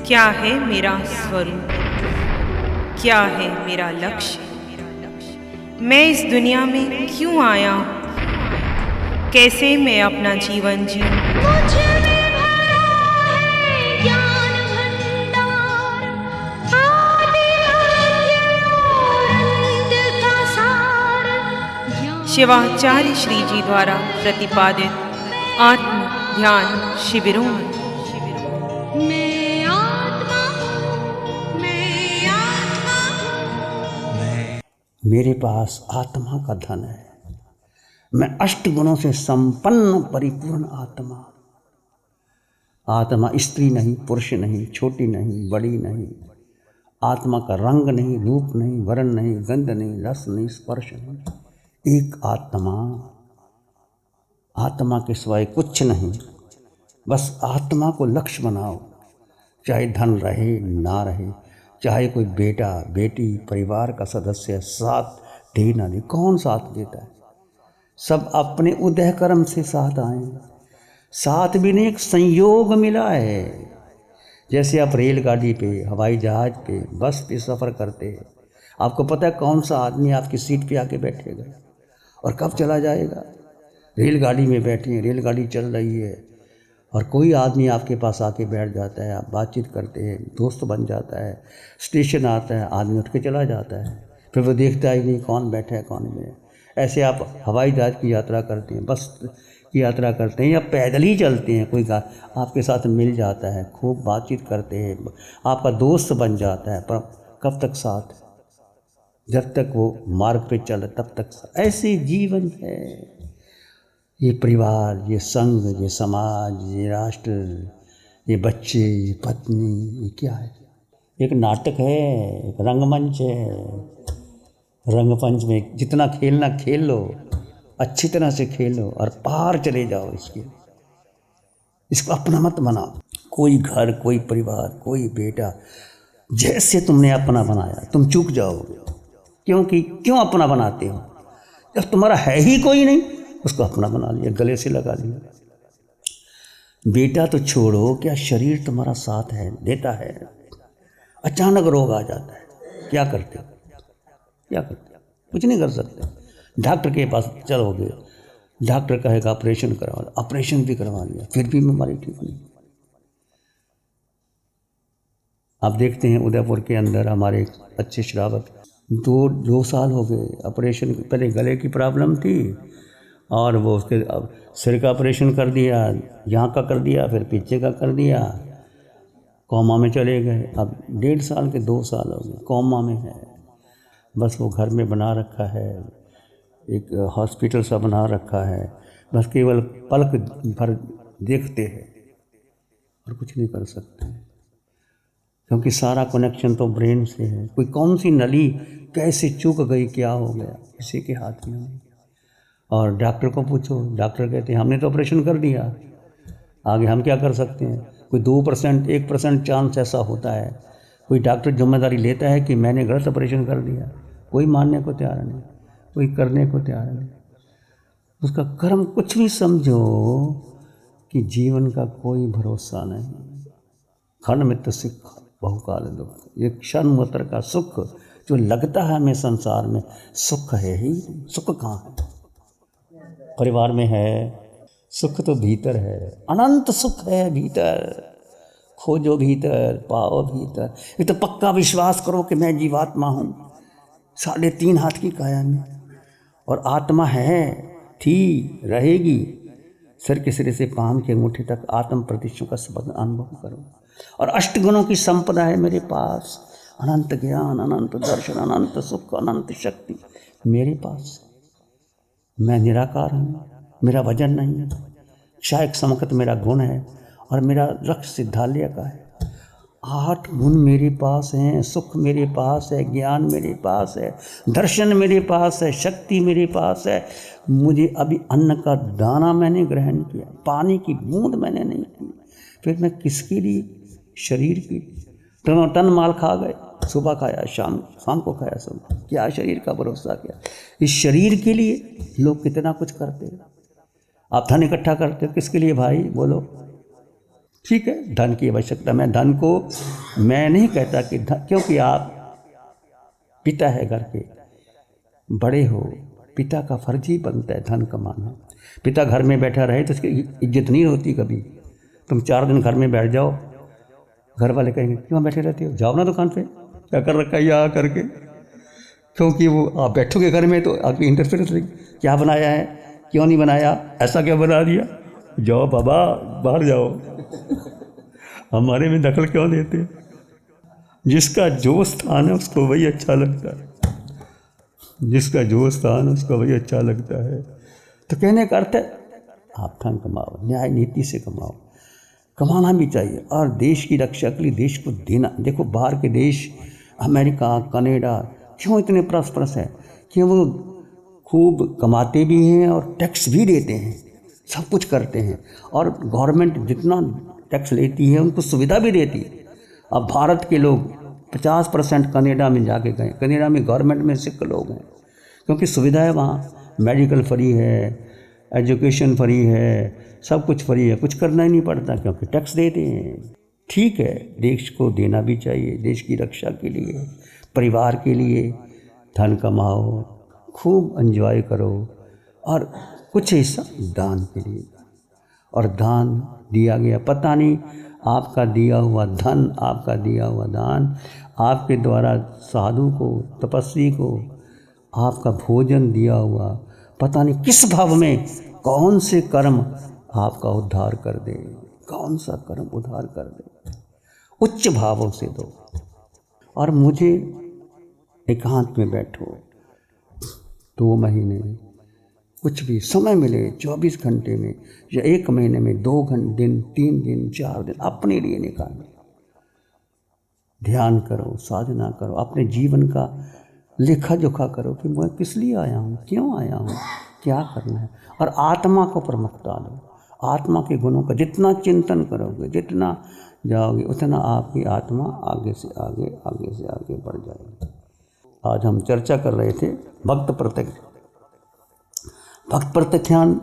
क्या है मेरा स्वरूप, क्या है मेरा लक्ष्य, मैं इस दुनिया में क्यों आया हूँ, कैसे मैं अपना जीवन जीऊँ। मुझ में भरा है ज्ञान भंडार, आदि मध्य और अंत का सार। शिवाचार्य श्री जी द्वारा प्रतिपादित आत्म ध्यान शिविरों में मैं आत्मा हूँ, मैं आत्मा हूँ। मेरे पास आत्मा का धन है। मैं अष्ट गुणों से संपन्न परिपूर्ण आत्मा। आत्मा स्त्री नहीं, पुरुष नहीं, छोटी नहीं, बड़ी नहीं। आत्मा का रंग नहीं, रूप नहीं, वर्ण नहीं, गंध नहीं, रस नहीं, स्पर्श नहीं। एक आत्मा। आत्मा के सिवाय कुछ नहीं। बस आत्मा को लक्ष्य बनाओ। चाहे धन रहे ना रहे, चाहे कोई बेटा बेटी परिवार का सदस्य साथ दे ना दे, कौन साथ देता है? सब अपने उदय कर्म से साथ आए। साथ भी नहीं, एक संयोग मिला है। जैसे आप रेलगाड़ी पे, हवाई जहाज पे, बस पे सफ़र करते हैं, आपको पता है कौन सा आदमी आपकी सीट पे आके बैठेगा और कब चला जाएगा। रेलगाड़ी में बैठे हैं, रेलगाड़ी चल रही है और कोई आदमी आपके पास आके बैठ जाता है, आप बातचीत करते हैं, दोस्त बन जाता है। स्टेशन आता है, आदमी उठ के चला जाता है, फिर वो देखता ही नहीं कौन बैठा है कौन नहीं। ऐसे आप हवाई जहाज की यात्रा करते हैं, बस की यात्रा करते हैं या पैदल ही चलते हैं, कोई आपके साथ मिल जाता है, खूब बातचीत करते हैं, आपका दोस्त बन जाता है, पर कब तक साथ? जब तक वो मार्ग पे चले तब तक साथ। ऐसे जीवन है। ये परिवार, ये संघ, ये समाज, ये राष्ट्र, ये बच्चे, ये पत्नी, ये क्या है? एक नाटक है, एक रंगमंच है। रंगमंच में जितना खेलना खेल लो, अच्छी तरह से खेलो और पार चले जाओ। इसको अपना मत बनाओ। कोई घर, कोई परिवार, कोई बेटा, जैसे तुमने अपना बनाया तुम चूक जाओगे। क्योंकि क्यों अपना बनाते हो? जब तुम्हारा है ही कोई नहीं, उसको अपना बना लिया, गले से लगा लिया। बेटा तो छोड़ो, क्या शरीर तुम्हारा साथ है, देता है? अचानक रोग आ जाता है, क्या करते हो? क्या करते हो? कुछ नहीं कर सकते। डॉक्टर के पास चलोगे, डॉक्टर कहेगा ऑपरेशन करवा, ऑपरेशन भी करवा लिया, फिर भी बीमारी ठीक नहीं। आप देखते हैं उदयपुर के अंदर हमारे अच्छे श्रावक, दो साल हो गए ऑपरेशन। पहले गले की प्रॉब्लम थी और वो उसके सिर का ऑपरेशन कर दिया, यहाँ का कर दिया, फिर पीछे का कर दिया, कोमा में चले गए। अब 1.5 साल के 2 साल हो गए कोमा में है। बस वो घर में बना रखा है, एक हॉस्पिटल सा बना रखा है, बस केवल पलक भर देखते हैं और कुछ नहीं कर सकते, क्योंकि सारा कनेक्शन तो ब्रेन से है। कोई कौन सी नली कैसे चूक गई, क्या हो गया, किसी के हाथ में नहीं। और डॉक्टर को पूछो, डॉक्टर कहते हैं हमने तो ऑपरेशन कर दिया, आगे हम क्या कर सकते हैं? कोई 2%, 1% चांस ऐसा होता है। कोई डॉक्टर जिम्मेदारी लेता है कि मैंने गलत ऑपरेशन कर दिया? कोई मानने को तैयार नहीं, कोई करने को तैयार नहीं। उसका कर्म कुछ भी समझो कि जीवन का कोई भरोसा नहीं। क्षण मित्र सिख बहुकाल दुख, ये क्षण मात्र का सुख जो लगता है हमें संसार में, सुख है ही। सुख कहाँ है? परिवार में है। सुख तो भीतर है, अनंत सुख है भीतर। खोजो भीतर, पाओ भीतर। ये तो पक्का विश्वास करो कि मैं जीवात्मा हूँ 3.5 हाथ की काया में, और आत्मा है, थी, रहेगी। सिर के सिरे से पाँव के अंगूठे तक आत्म प्रतिष्ठों का संबंध अनुभव करो। और अष्टगुणों की संपदा है मेरे पास। अनंत ज्ञान, अनंत दर्शन, अनंत सुख, अनंत शक्ति मेरे पास। मैं निराकार हूँ, मेरा वजन नहीं है। क्षायक समकत मेरा गुण है और मेरा लक्ष्य सिद्धालय का है। 8 गुण मेरे पास हैं, सुख मेरे पास है, ज्ञान मेरे पास है, दर्शन मेरे पास है, शक्ति मेरे पास है। मुझे अभी अन्न का दाना मैंने ग्रहण किया, पानी की बूंद मैंने नहीं की, फिर मैं किसके लिए? शरीर की। टन माल खा गए, सुबह खाया, शाम को खाया, सब क्या शरीर का भरोसा किया? इस शरीर के लिए लोग कितना कुछ करते हैं। आप धन इकट्ठा करते हो किसके लिए भाई? बोलो। ठीक है, धन की आवश्यकता, मैं धन को मैं नहीं कहता कि क्योंकि आप पिता है घर के, बड़े हो, पिता का फर्ज ही बनता है धन कमाना। पिता घर में बैठा रहे तो उसकी इज्जत नहीं होती कभी। तुम 4 दिन घर में बैठ जाओ, घर वाले कहेंगे क्यों बैठे रहते हो, जाओ ना दुकान पे, क्या कर रखा है यहाँ करके। क्योंकि वो आप बैठोगे घर में तो आपकी इंटरफेरेंस रहेगी, क्या बनाया है, क्यों नहीं बनाया, ऐसा क्या बना दिया, जाओ बाबा बाहर जाओ, हमारे में दखल क्यों देते। जिसका जो स्थान है उसको वही अच्छा लगता है, जिसका जो स्थान है उसको वही अच्छा लगता है। तो कहने का अर्थ है आप धन कमाओ, न्याय नीति से कमाओ, कमाना भी चाहिए और देश की रक्षा के लिए देश को देना। देखो बाहर के देश अमेरिका, कनाडा क्यों इतने प्रॉस्परस है कि वो खूब कमाते भी हैं और टैक्स भी देते हैं, सब कुछ करते हैं, और गवर्नमेंट जितना टैक्स लेती है उनको सुविधा भी देती है। अब भारत के लोग 50% कनाडा में जाके गए, कनाडा में गवर्नमेंट में सिख लोग हैं, क्योंकि सुविधा है वहाँ, मेडिकल फ्री है, एजुकेशन फ्री है, सब कुछ फ्री है, कुछ करना ही नहीं पड़ता क्योंकि टैक्स देते हैं। ठीक है, देश को देना भी चाहिए, देश की रक्षा के लिए, परिवार के लिए धन कमाओ, खूब एंजॉय करो और कुछ हिस्सा दान के लिए, और दान दिया गया, पता नहीं आपका दिया हुआ धन, आपका दिया हुआ दान, आपके द्वारा साधु को, तपस्वी को आपका भोजन दिया हुआ, पता नहीं किस भाव में कौन से कर्म आपका उद्धार कर दे, कौन सा कर्म उद्धार कर दे, उच्च भावों से दो। और मुझे एकांत में बैठो 2 महीने, कुछ भी समय मिले 24 घंटे में या 1 महीने में 2 दिन, 3 दिन, 4 दिन अपने लिए निकालो, ध्यान करो, साधना करो, अपने जीवन का लेखा जोखा करो कि मैं किस लिए आया हूँ, क्यों आया हूँ, क्या करना है, और आत्मा को प्रमुखता दो। आत्मा के गुणों का जितना चिंतन करोगे, जितना जाओगे, उतना आपकी आत्मा आगे से आगे, आगे से आगे बढ़ जाएगी। आज हम चर्चा कर रहे थे भक्त प्रत्याख्यान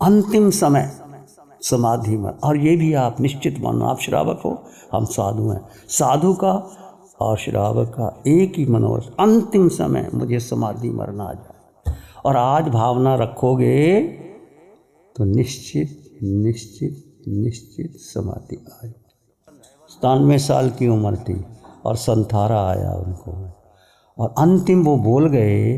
अंतिम समय समाधि में, और ये भी आप निश्चित मानो, आप श्रावक हो, हम साधु हैं, साधु का और श्रावक का एक ही मनोरथ, अंतिम समय मुझे समाधि मरना आ जाए। और आज भावना रखोगे तो निश्चित निश्चित निश्चित समाधि आए। 97 साल की उम्र थी और संथारा आया उनको, और अंतिम वो बोल गए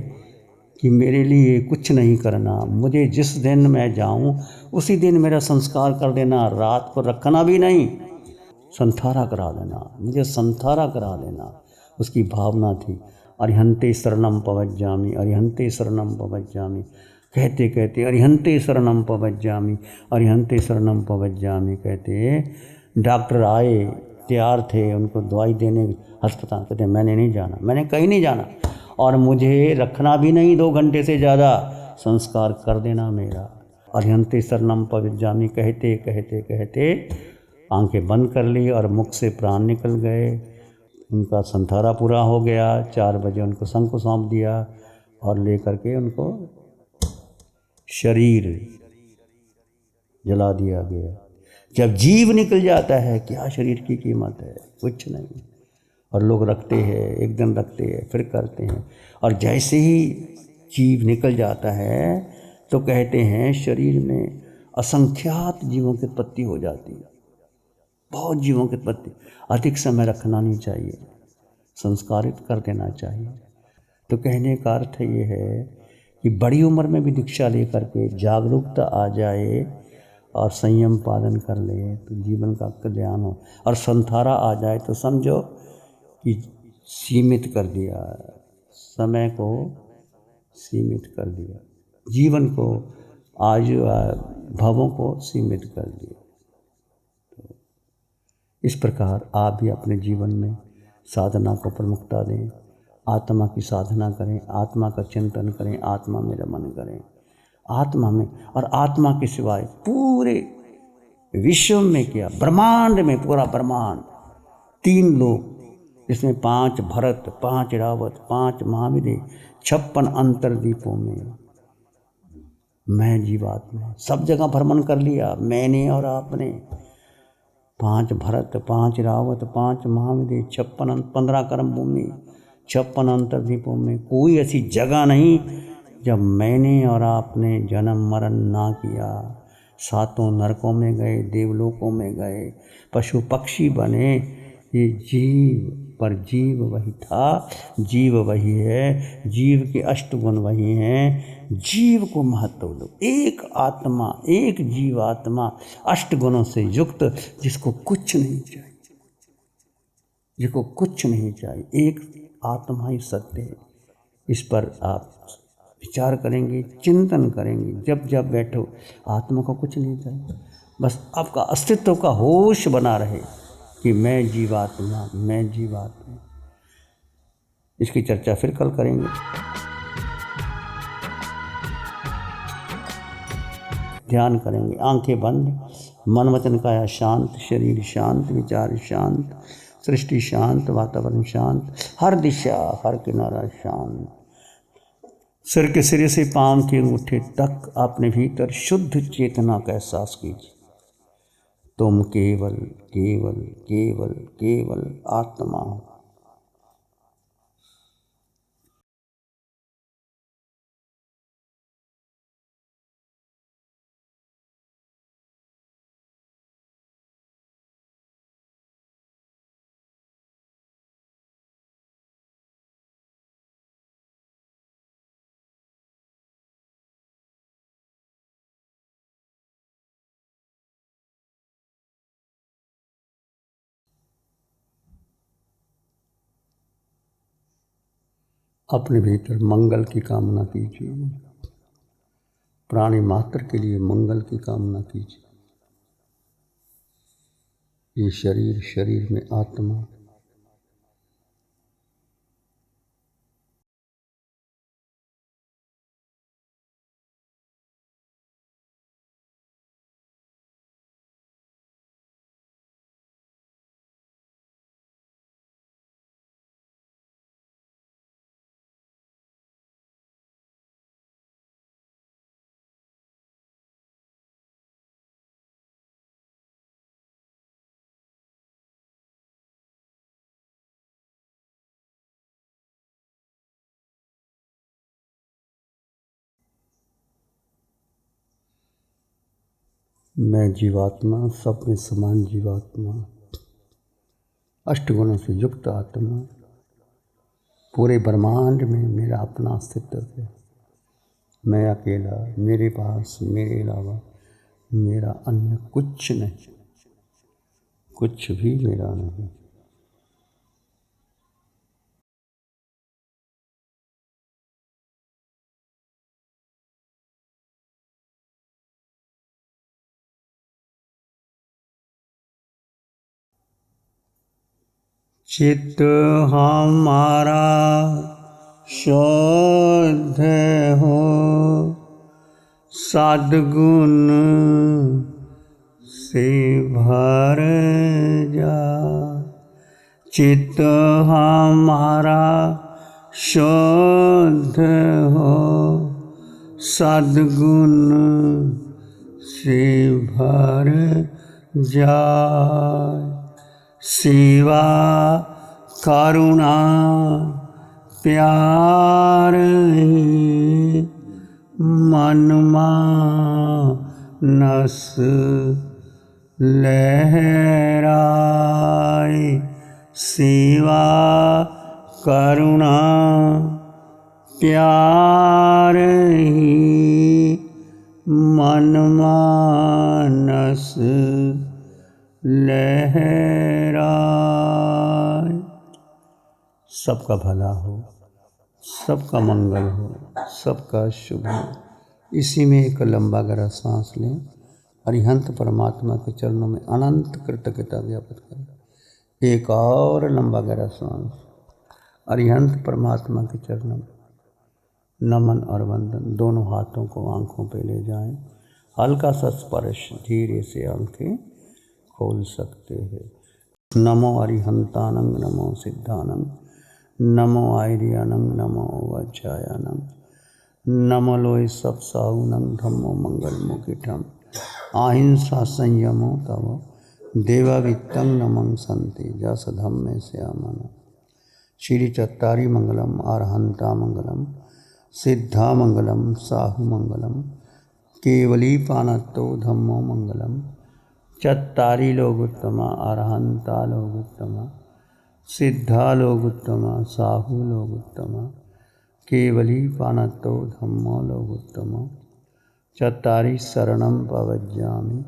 कि मेरे लिए कुछ नहीं करना, मुझे जिस दिन मैं जाऊं उसी दिन मेरा संस्कार कर देना, रात को रखना भी नहीं, संथारा करा देना, मुझे संथारा करा देना, उसकी भावना थी। अरिहंते शरणम पवज्जामि, अरिहंते शरणम पवज्जामि, कहते कहते अरिहंते शरणम पवज्जामि, अरिहंते शरणम पवज्जामि कहते डॉक्टर आए, तैयार थे उनको दवाई देने, अस्पताल, कहते मैंने नहीं जाना, मैंने कहीं नहीं जाना, और मुझे रखना भी नहीं 2 घंटे से ज़्यादा, संस्कार कर देना मेरा। अरिहंते शरणम पवज्जामि कहते कहते कहते आंखें बंद कर ली और मुख से प्राण निकल गए। उनका संथारा पूरा हो गया। 4 बजे उनको संघ को सौंप दिया और लेकर के उनको शरीर जला दिया गया। जब जीव निकल जाता है क्या शरीर की कीमत है, कुछ नहीं। और लोग रखते हैं, एक दिन रखते हैं, फिर करते हैं, और जैसे ही जीव निकल जाता है तो कहते हैं शरीर में असंख्यात जीवों की उत्पत्ति हो जाती है, बहुत जीवों की उत्पत्ति। अधिक समय रखना नहीं चाहिए, संस्कारित कर देना चाहिए। तो कहने का अर्थ ये है कि बड़ी उम्र में भी दीक्षा लेकर के जागरूकता आ जाए और संयम पालन कर ले तो जीवन का कल्याण हो, और संथारा आ जाए तो समझो कि सीमित कर दिया, समय को सीमित कर दिया, जीवन को, आयु भावों को सीमित कर दिया। तो इस प्रकार आप भी अपने जीवन में साधना को प्रमुखता दें, आत्मा की साधना करें, आत्मा का चिंतन करें, आत्मा में रमन करें, आत्मा में। और आत्मा के सिवाय पूरे विश्व में क्या, ब्रह्मांड में, पूरा ब्रह्मांड 3 लोग, जिसमें 5 भरत, 5 रावत, 5 महावीर, 56 अंतर्दीपों में मैं जीवात्मा, सब जगह भ्रमण कर लिया मैंने और आपने। 5 भरत 5 रावत 5 महाविदे 56 15 कर्म भूमि 56 अंतर्दीपों में कोई ऐसी जगह नहीं जब मैंने और आपने जन्म मरण ना किया। 7 नरकों में गए, देवलोकों में गए, पशु पक्षी बने, ये जीव पर जीव वही था, जीव वही है, जीव के 8 गुण वही हैं। जीव को महत्व दो, एक आत्मा, एक जीव आत्मा 8 गुणों से युक्त, जिसको कुछ नहीं चाहिए, जिसको कुछ नहीं चाहिए, एक आत्मा ही सत्य है। इस पर आप विचार करेंगे, चिंतन करेंगे, जब जब बैठो आत्मा को कुछ नहीं चाहिए, बस आपका अस्तित्व का होश बना रहे कि मैं जीवात्मा, मैं जीवात्मा। इसकी चर्चा फिर कल करेंगे। ध्यान करेंगे, आंखें बंद, मन वचन काया शांत, शरीर शांत, विचार शांत, सृष्टि शांत, वातावरण शांत, हर दिशा हर किनारा शांत। सिर के सिरे से पांव के अंगूठे तक अपने भीतर शुद्ध चेतना का एहसास कीजिए। तुम केवल केवल केवल केवल आत्मा हो। अपने भीतर मंगल की कामना कीजिए, प्राणी मात्र के लिए मंगल की कामना कीजिए। ये शरीर, शरीर में आत्मा, मैं जीवात्मा, सब में समान जीवात्मा, 8 गुणों से युक्त आत्मा, पूरे ब्रह्मांड में मेरा अपना अस्तित्व है। मैं अकेला, मेरे पास मेरे अलावा मेरा अन्य कुछ नहीं, कुछ भी मेरा नहीं। चित्त हमारा शुद्ध हो, सद्गुण से भर जा। चित्त हमारा शुद्ध हो, सद्गुण से भर जाए। सेवा करुणा प्यार मन मानस लहराए। सेवा करुणा प्यार मन मानस लहराए। सबका भला हो, सबका मंगल हो, सबका शुभ हो। इसी में एक लंबा गहरा सांस लें, अरिहंत परमात्मा के चरणों में अनंत कृतज्ञता ज्ञापित करें। एक और लंबा गहरा सांस, अरिहंत परमात्मा के चरणों में नमन और वंदन। दोनों हाथों को आंखों पे ले जाएं, हल्का सा स्पर्श, धीरे से आंखें खोल सकते हैं। नमो अरिहंतानंग, नमो सिद्धानंग, नमो आयर्यानंग, नमो वज्रायानंग, नमो लोय सब साहुनंग, धम्मो मंगल मुकिठम, अहिंसा संयमो तव देवावित्तं नमं सन्ति जस धम्मे श्यामन। श्री चत्तारी मंगलम आरहंता मंगलम सिद्धा मंगलम साहु मंगलम केवली पानत्तो धम्मो मंगलम। चत्तारी लोगोत्तमा आरहंता लोगोत्तमा सिद्धा लोगोत्तमा साहु लोगोत्तमा केवली पानत्तो धम्मो लोगोत्तमा। चत्तारी शरणं पवज्जामि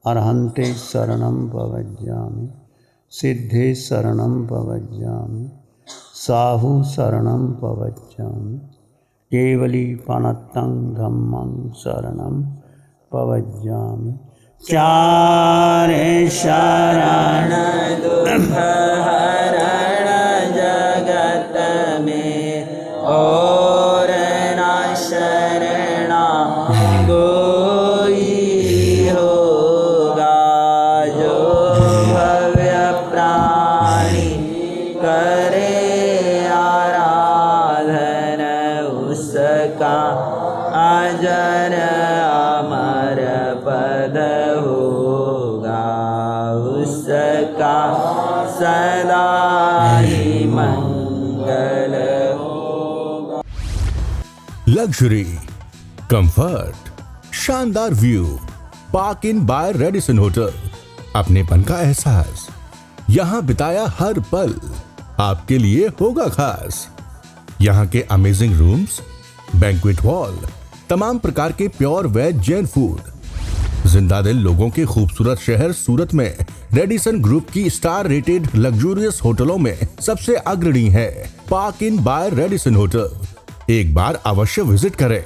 अरहन्ते शरणं पवज्जामि सिद्धे शरणं पवज्जामि साहु शरणं पवज्जामि केवली पानत्तं धम्मं शरणं पवज्जामि। चारे शरण दुख हरण जगत में और न शरणा कोई होगा। जो भव्य प्राणी करे आराधन उसका अजर अमर पद होगा। उसका सदा ही मंगल होगा। लग्जरी, कंफर्ट, शानदार view, park Inn by Radisson hotel. अपनेपन का एहसास, यहाँ बिताया हर पल आपके लिए होगा खास। यहाँ के अमेजिंग रूम्स, बैंक्वेट हॉल, तमाम प्रकार के प्योर वेज जैन फूड। जिंदा दिल लोगों के खूबसूरत शहर सूरत में रेडिसन ग्रुप की स्टार रेटेड लग्जूरियस होटलों में सबसे अग्रणी है Park Inn by Radisson hotel. एक बार अवश्य विजिट करें।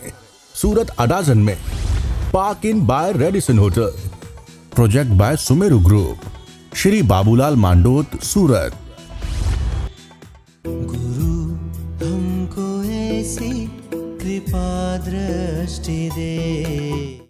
सूरत अडाजन में Park Inn by Radisson hotel. Project by Sumeru group, Shri Babulal Mandot, Surat. गुरु हमको ऐसी कृपा दृष्टि दे।